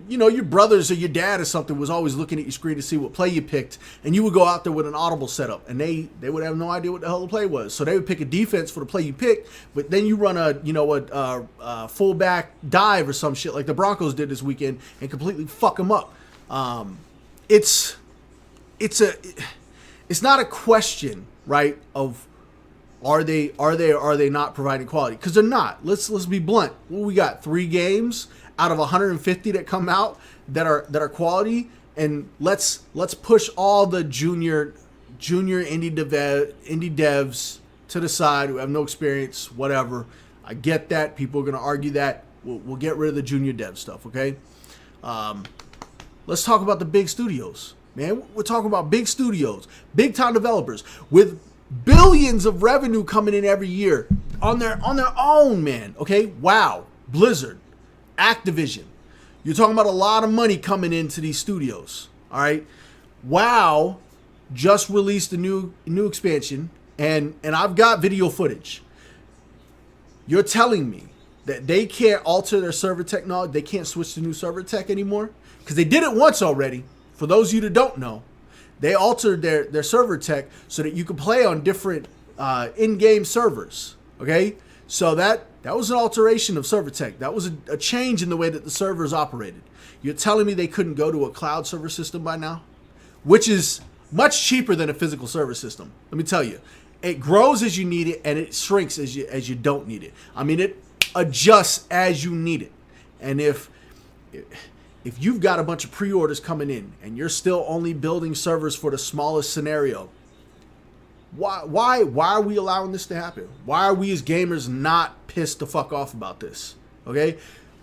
you know, your brothers or your dad or something was always looking at your screen to see what play you picked, and you would go out there with an audible setup, and they would have no idea what the hell the play was. So they would pick a defense for the play you picked, but then you run a fullback dive or some shit like the Broncos did this weekend and completely fuck them up. It's not a question, right, of are they not providing quality, because they're not. Let's be blunt. Well, we got 3 games out of 150 that come out that are quality, and let's push all the junior indie devs to the side who have no experience, whatever. I get that. People are going to argue that. We'll get rid of the junior dev stuff, okay? Let's talk about the big studios, man. We're talking about big studios, big time developers with billions of revenue coming in every year on their own, man. Okay, WoW, Blizzard, Activision. You're talking about a lot of money coming into these studios. All right, WoW just released a new expansion, and I've got video footage. You're telling me that they can't alter their server technology? They can't switch to new server tech anymore? Because they did it once already. For those of you that don't know, they altered their server tech so that you could play on different in-game servers. Okay, so that was an alteration of server tech. That was a change in the way that the servers operated. You're telling me they couldn't go to a cloud server system by now, which is much cheaper than a physical server system. Let me tell you, it grows as you need it, and it shrinks as you don't need it. I mean, it adjusts as you need it. And if you've got a bunch of pre-orders coming in and you're still only building servers for the smallest scenario, why are we allowing this to happen? Why are we as gamers not pissed the fuck off about this? Okay,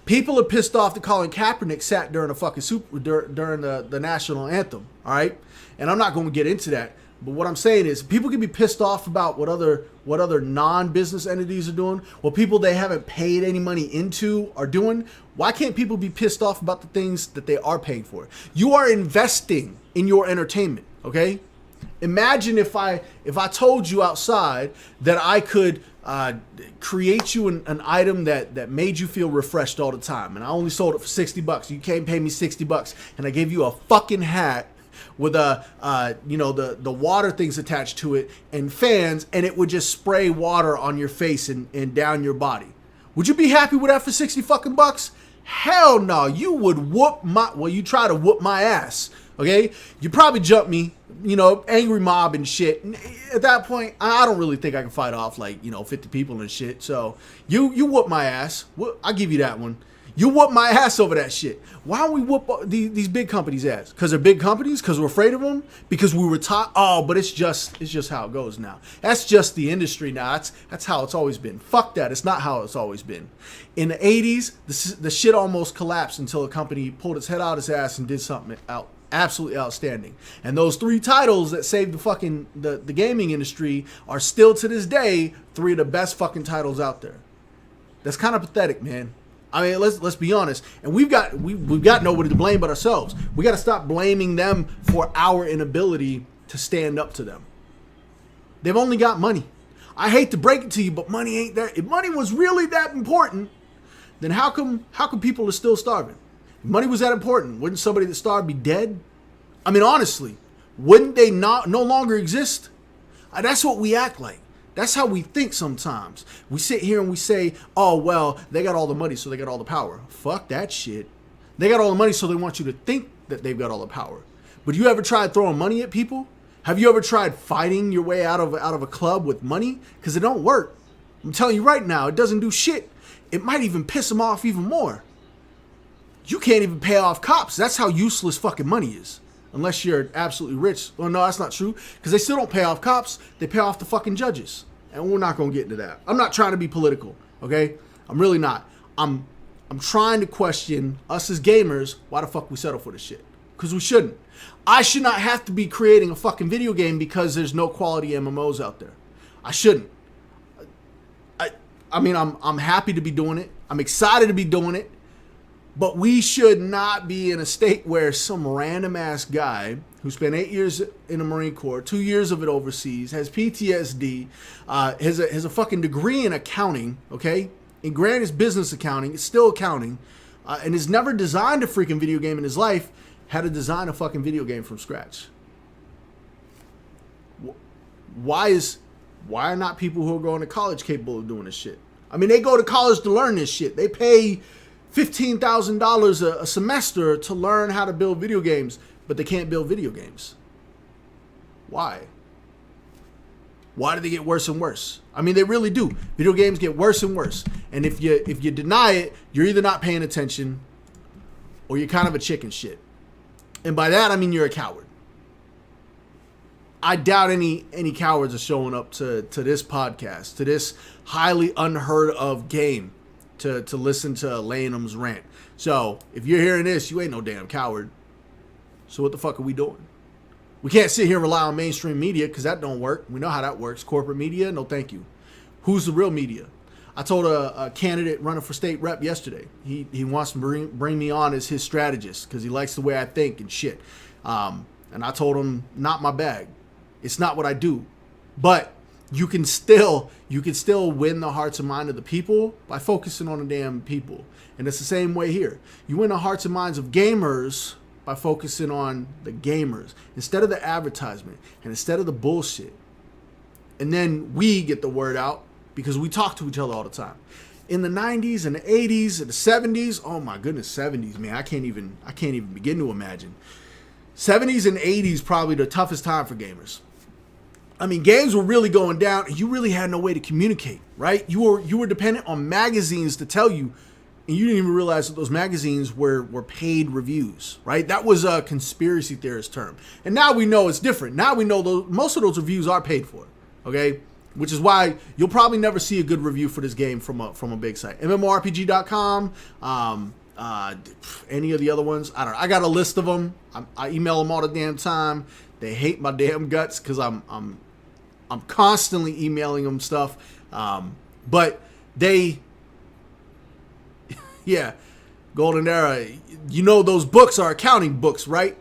people are pissed off that Colin Kaepernick sat during a fucking during the national anthem. All right, and I'm not going to get into that. But what I'm saying is, people can be pissed off about what other non-business entities are doing, what people they haven't paid any money into are doing. Why can't people be pissed off about the things that they are paying for? You are investing in your entertainment, okay? Imagine if I told you outside that I could create you an item that made you feel refreshed all the time, and I only sold it for $60. You came pay me $60, and I gave you a fucking hat with the water things attached to it and fans, and it would just spray water on your face and down your body. Would you be happy with that for 60 fucking bucks? Hell no. You would you try to whoop my ass. Okay? You probably jump me, angry mob and shit. And at that point, I don't really think I can fight off 50 people and shit. So you whoop my ass. I'll give you that one. You whoop my ass over that shit. Why don't we whoop these big companies' ass? Because they're big companies? Because we're afraid of them? Because we were taught? Oh, but it's just how it goes now. That's just the industry now. That's how it's always been. Fuck that. It's not how it's always been. In the 80s, the shit almost collapsed until a company pulled its head out its ass and did something absolutely outstanding. And those 3 titles that saved the gaming industry are still to this day 3 of the best fucking titles out there. That's kind of pathetic, man. I mean, let's be honest. And we've got nobody to blame but ourselves. We got to stop blaming them for our inability to stand up to them. They've only got money. I hate to break it to you, but money ain't that. If money was really that important, then how come people are still starving? If money was that important, wouldn't somebody that starved be dead? I mean, honestly, wouldn't they no longer exist? That's what we act like. That's how we think sometimes. We sit here and we say, oh, well, they got all the money, so they got all the power. Fuck that shit. They got all the money, so they want you to think that they've got all the power. But you ever tried throwing money at people? Have you ever tried fighting your way out of a club with money? Because it don't work. I'm telling you right now, it doesn't do shit. It might even piss them off even more. You can't even pay off cops. That's how useless fucking money is. Unless you're absolutely rich. Well, no, that's not true. Because they still don't pay off cops. They pay off the fucking judges. And we're not going to get into that. I'm not trying to be political, okay? I'm really not. I'm trying to question us as gamers, why the fuck we settle for this shit. Because we shouldn't. I should not have to be creating a fucking video game because there's no quality MMOs out there. I shouldn't. I mean, I'm happy to be doing it. I'm excited to be doing it. But we should not be in a state where some random ass guy who spent 8 years in the Marine Corps, 2 years of it overseas, has PTSD, has a fucking degree in accounting, okay? And granted, it's business accounting, it's still accounting, and has never designed a freaking video game in his life, had to design a fucking video game from scratch. Why are not people who are going to college capable of doing this shit? I mean, they go to college to learn this shit. They pay $15,000 a semester to learn how to build video games, but they can't build video games. Why? Why do they get worse and worse? I mean, they really do. Video games get worse and worse. And if you deny it, you're either not paying attention or you're kind of a chicken shit. And by that, I mean you're a coward. I doubt any cowards are showing up to this podcast, to this highly unheard of game, to listen to Lanham's rant. So if you're hearing this, you ain't no damn coward. So what the fuck are we doing? We can't sit here and rely on mainstream media because that don't work. We know how that works. Corporate media, no thank you. Who's the real media? I told a candidate running for state rep yesterday. He wants to bring me on as his strategist because he likes the way I think and shit. And I told him, not my bag. It's not what I do. But you can still win the hearts and minds of the people by focusing on the damn people. And it's the same way here. You win the hearts and minds of gamers by focusing on the gamers instead of the advertisement and instead of the bullshit. And then we get the word out because we talk to each other all the time. In the 90s and the 80s and the 70s, oh my goodness, 70s, man, I can't even begin to imagine. 70s and 80s probably the toughest time for gamers. I mean, games were really going down and you really had no way to communicate, right? You were dependent on magazines to tell you, and you didn't even realize that those magazines were paid reviews, right? That was a conspiracy theorist term. And now we know it's different. Now we know most of those reviews are paid for, okay? Which is why you'll probably never see a good review for this game from a big site. MMORPG.com, any of the other ones, I don't know. I got a list of them. I email them all the damn time. They hate my damn guts because I'm constantly emailing them stuff. But they, yeah, Golden Era, you know those books are accounting books, right?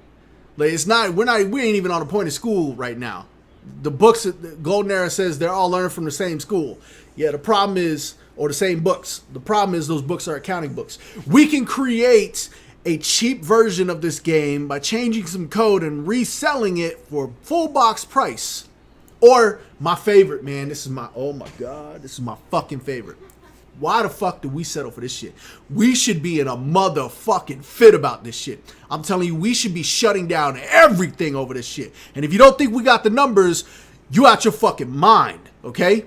Like we ain't even on a point of school right now. The books, Golden Era says they're all learning from the same school. Yeah, the problem is, or the same books. The problem is those books are accounting books. We can create a cheap version of this game by changing some code and reselling it for full box price. Or my favorite, man, this is my fucking favorite. Why the fuck did we settle for this shit? We should be in a motherfucking fit about this shit. I'm telling you, we should be shutting down everything over this shit. And if you don't think we got the numbers, you out your fucking mind, okay?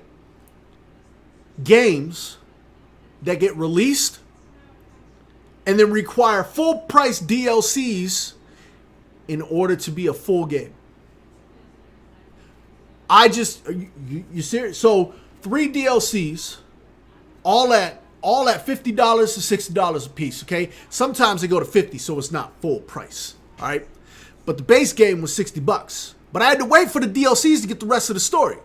Games that get released and then require full price DLCs in order to be a full game. You serious? So 3 DLCs, all at $50 to $60 a piece, okay? Sometimes they go to 50, so it's not full price, all right? But the base game was $60. But I had to wait for the DLCs to get the rest of the story.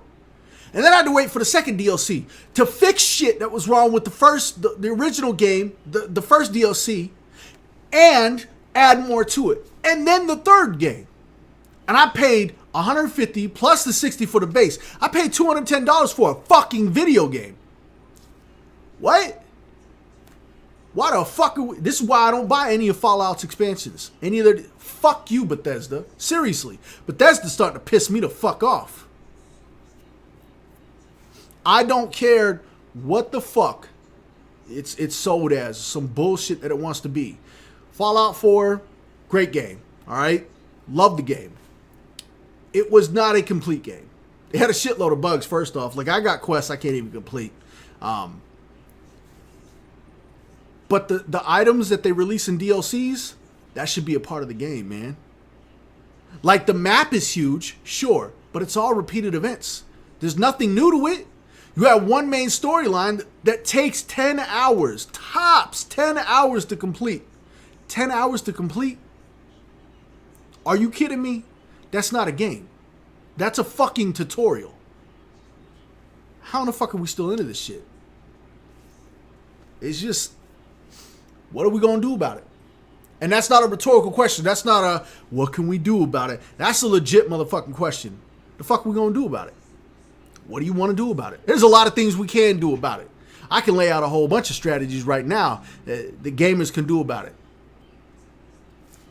And then I had to wait for the second DLC to fix shit that was wrong with the original game, the first DLC, and add more to it. And then the third game. And I paid $150 plus the $60 for the base. I paid $210 for a fucking video game. What? Why the fuck this is why I don't buy any of Fallout's expansions. Any of the fuck you, Bethesda. Seriously. Bethesda's starting to piss me the fuck off. I don't care what the fuck it's sold as. Some bullshit that it wants to be. Fallout 4, great game. Alright? Love the game. It was not a complete game. It had a shitload of bugs, first off. Like, I got quests I can't even complete. But the items that they release in DLCs, that should be a part of the game, man. Like, the map is huge, sure, but it's all repeated events. There's nothing new to it. You have one main storyline that takes 10 hours, tops 10 hours to complete. 10 hours to complete? Are you kidding me? That's not a game. That's a fucking tutorial. How in the fuck are we still into this shit? It's just, what are we going to do about it? And that's not a rhetorical question. That's not a, what can we do about it? That's a legit motherfucking question. The fuck are we going to do about it? What do you want to do about it? There's a lot of things we can do about it. I can lay out a whole bunch of strategies right now that the gamers can do about it.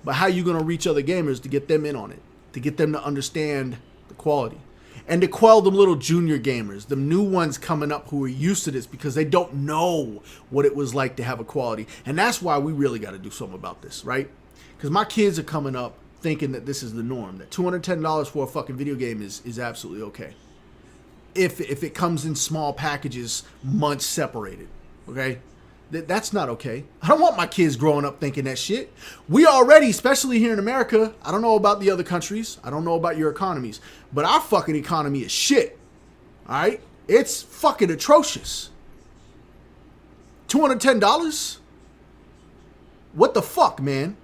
But how are you going to reach other gamers to get them in on it? To get them to understand the quality? And to quell them little junior gamers, the new ones coming up who are used to this because they don't know what it was like to have a quality. And that's why we really got to do something about this, right? Because my kids are coming up thinking that this is the norm, that $210 for a fucking video game is absolutely okay. If it comes in small packages, months separated, okay? That's not okay. I don't want my kids growing up thinking that shit. We already, especially here in America, I don't know about the other countries. I don't know about your economies. But our fucking economy is shit. All right? It's fucking atrocious. $210? What the fuck, man?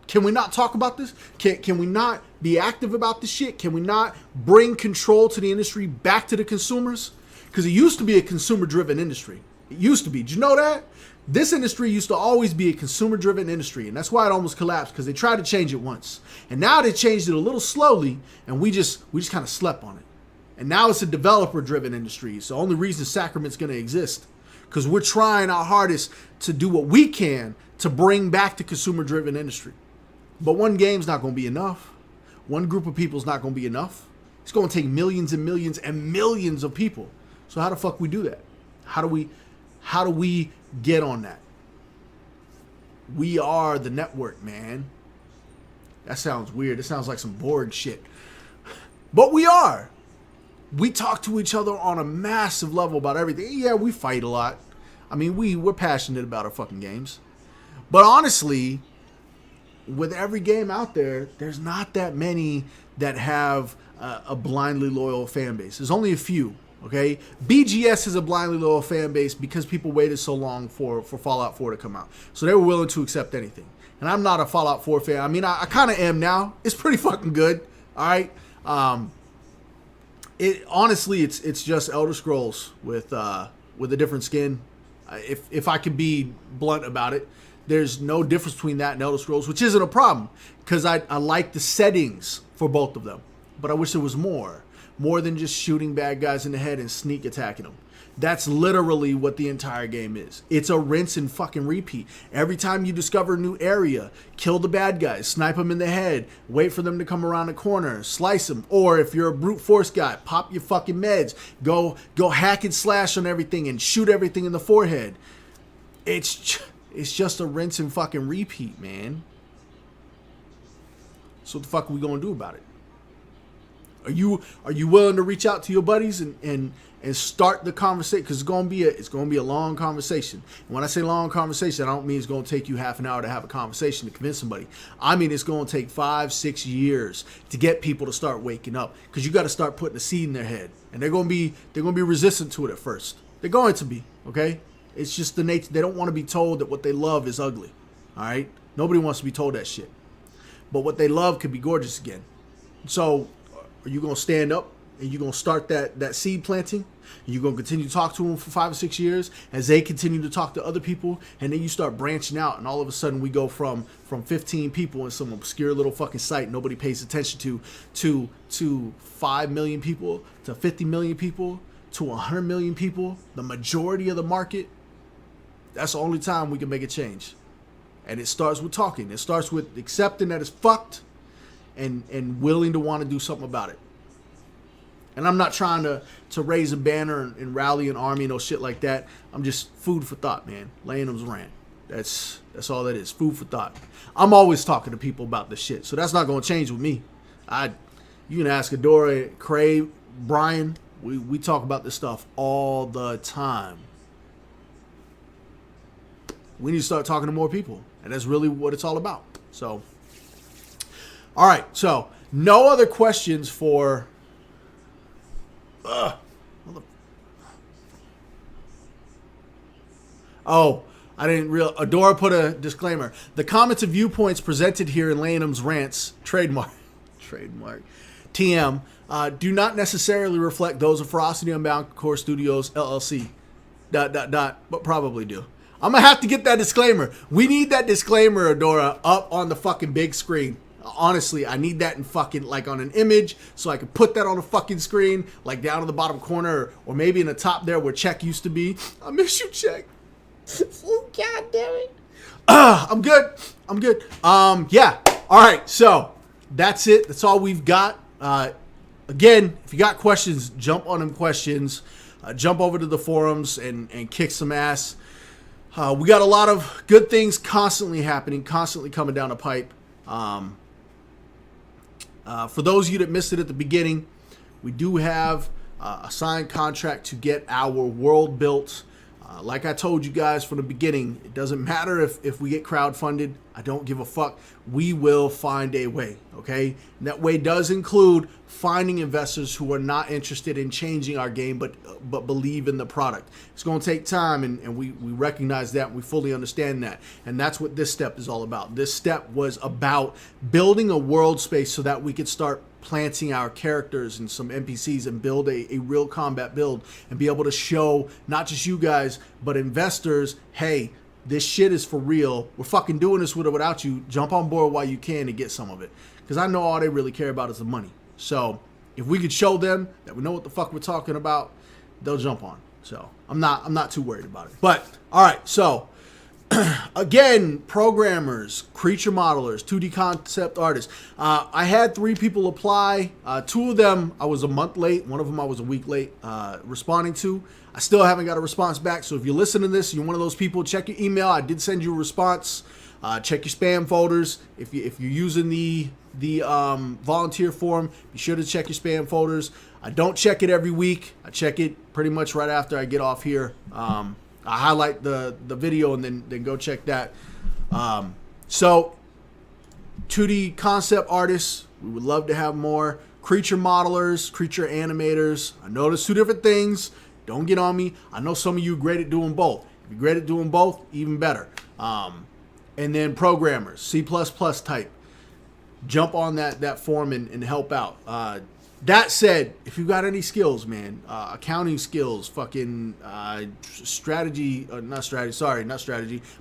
Can we not talk about this? Can we not be active about this shit? Can we not bring control to the industry back to the consumers? Because it used to be a consumer-driven industry. It used to be. Did you know that? This industry used to always be a consumer-driven industry, and that's why it almost collapsed, because they tried to change it once. And now they changed it a little slowly, and we just kind of slept on it. And now it's a developer-driven industry. It's the only reason Sacrament's going to exist, because we're trying our hardest to do what we can to bring back the consumer-driven industry. But one game's not going to be enough. One group of people's not going to be enough. It's going to take millions and millions and millions of people. So how the fuck we do that? How do we get on that? We are the network, man. That sounds weird. It sounds like some Borg shit. But we are. We talk to each other on a massive level about everything. Yeah, we fight a lot. I mean, we're passionate about our fucking games. But honestly, with every game out there, there's not that many that have a blindly loyal fan base. There's only a few. Okay, BGS is a blindly loyal fan base because people waited so long for Fallout 4 to come out. So they were willing to accept anything. And I'm not a Fallout 4 fan. I mean, I kind of am now. It's pretty fucking good. All right. Honestly, it's just Elder Scrolls with a different skin. If I could be blunt about it, there's no difference between that and Elder Scrolls, which isn't a problem because I like the settings for both of them. But I wish there was more than just shooting bad guys in the head and sneak attacking them. That's literally what the entire game is. It's a rinse and fucking repeat. Every time you discover a new area, kill the bad guys, snipe them in the head, wait for them to come around the corner, slice them. Or if you're a brute force guy, pop your fucking meds, go hack and slash on everything and shoot everything in the forehead. It's just a rinse and fucking repeat, man. So what the fuck are we gonna do about it? Are you willing to reach out to your buddies and start the conversation? Because it's gonna be a long conversation. And when I say long conversation, I don't mean it's gonna take you half an hour to have a conversation to convince somebody. I mean it's gonna take 5-6 years to get people to start waking up. Because you got to start putting a seed in their head, and they're gonna be resistant to it at first. They're going to be, okay. It's just the nature. They don't want to be told that what they love is ugly. All right, nobody wants to be told that shit. But what they love could be gorgeous again. So, are you gonna stand up and you're gonna start that seed planting? And you're gonna continue to talk to them for 5 or 6 years as they continue to talk to other people, and then you start branching out, and all of a sudden we go from 15 people in some obscure little fucking site nobody pays attention to 5 million people, to 50 million people, to 100 million people, the majority of the market. That's the only time we can make a change. And it starts with talking. It starts with accepting that it's fucked and willing to want to do something about it. And I'm not trying to raise a banner and rally an army, no shit like that. I'm just food for thought, man. Lanham's rant. That's all that is. Food for thought. I'm always talking to people about this shit, so that's not going to change with me. You can ask Adora, Cray, Brian. We talk about this stuff all the time. We need to start talking to more people. And that's really what it's all about. So, all right. So, no other questions for... Oh, I didn't real. Adora put a disclaimer. The comments and viewpoints presented here in Lanham's rants, trademark, TM, do not necessarily reflect those of Ferocity Unbound Core Studios, LLC, ... but probably do. I'm going to have to get that disclaimer. We need that disclaimer, Adora, up on the fucking big screen. Honestly, I need that in fucking, like, on an image, so I can put that on a fucking screen, like down in the bottom corner, or maybe in the top there where Check used to be. I miss you, Check. God damn it. I'm good. Yeah. All right. So that's it. That's all we've got. Again, if you got questions, jump on them questions. Jump over to the forums and kick some ass. We got a lot of good things constantly happening, constantly coming down the pipe. For those of you that missed it at the beginning, we do have a signed contract to get our world built. Like I told you guys from the beginning, it doesn't matter if we get crowdfunded. I don't give a fuck. We will find a way, okay? And that way does include finding investors who are not interested in changing our game, but believe in the product. It's going to take time, and we recognize that. We fully understand that. And that's what this step is all about. This step was about building a world space so that we could start planting our characters and some NPCs and build a real combat build and be able to show not just you guys, but investors, hey, this shit is for real. We're fucking doing this with or without you. Jump on board while you can and get some of it. Because I know all they really care about is the money. So if we could show them that we know what the fuck we're talking about, they'll jump on. So I'm not too worried about it. But all right, so again, programmers, creature modelers, 2D concept artists. I had 3 people apply. 2 of them I was a month late. 1 of them I was a week late responding to. I still haven't got a response back. So if you're listening to this, you're one of those people, check your email. I did send you a response. Check your spam folders. If you're using the volunteer form, be sure to check your spam folders. I don't check it every week. I check it pretty much right after I get off here. I highlight the video and then go check that. So 2D concept artists, we would love to have more. Creature modelers, creature animators. I know there's 2 different things. Don't get on me. I know some of you are great at doing both. If you're great at doing both, even better. And then programmers, C++ type. Jump on that form and help out. That said, if you got any skills, man, accounting skills, fucking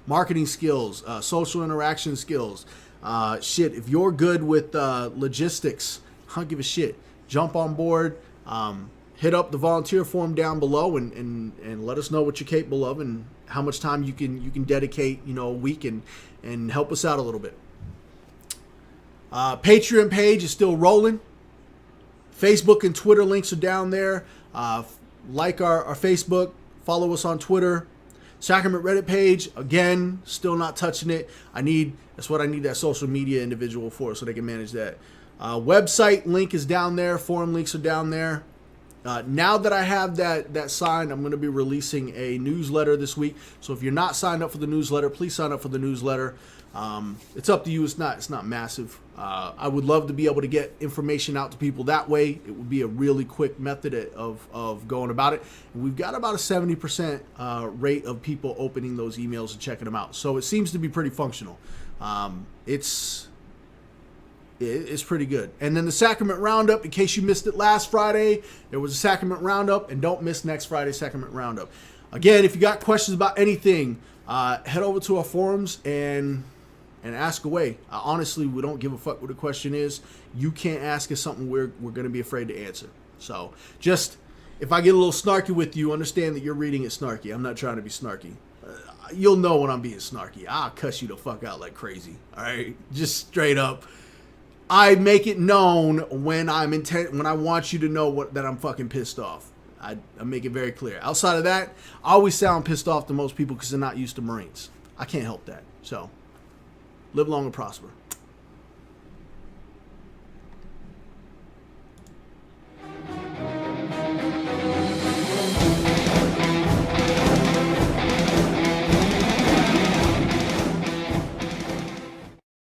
marketing skills, social interaction skills, shit, if you're good with logistics, I don't give a shit. Jump on board, hit up the volunteer form down below and let us know what you're capable of and how much time you can dedicate, a week and help us out a little bit. Patreon page is still rolling. Facebook and Twitter links are down there. Like our Facebook, follow us on Twitter. Sacrament Reddit page, again, still not touching it. That's what I need that social media individual for, so they can manage that. Website link is down there. Forum links are down there. Now that I have that signed, I'm going to be releasing a newsletter this week. So if you're not signed up for the newsletter, please sign up for the newsletter. It's up to you. It's not massive. I would love to be able to get information out to people that way. It would be a really quick method of going about it. And we've got about a 70% rate of people opening those emails and checking them out. So it seems to be pretty functional. It's pretty good. And then the Sacrament Roundup, in case you missed it last Friday, there was a Sacrament Roundup, and don't miss next Friday's Sacrament Roundup. Again, if you got questions about anything, head over to our forums and ask away. Honestly, we don't give a fuck what the question is. You can't ask us something we're going to be afraid to answer. So just, if I get a little snarky with you, understand that you're reading it snarky. I'm not trying to be snarky. You'll know when I'm being snarky. I'll cuss you the fuck out like crazy. All right? Just straight up. I make it known when when I want you to know that I'm fucking pissed off. I make it very clear. Outside of that, I always sound pissed off to most people because they're not used to Marines. I can't help that. So, live long and prosper.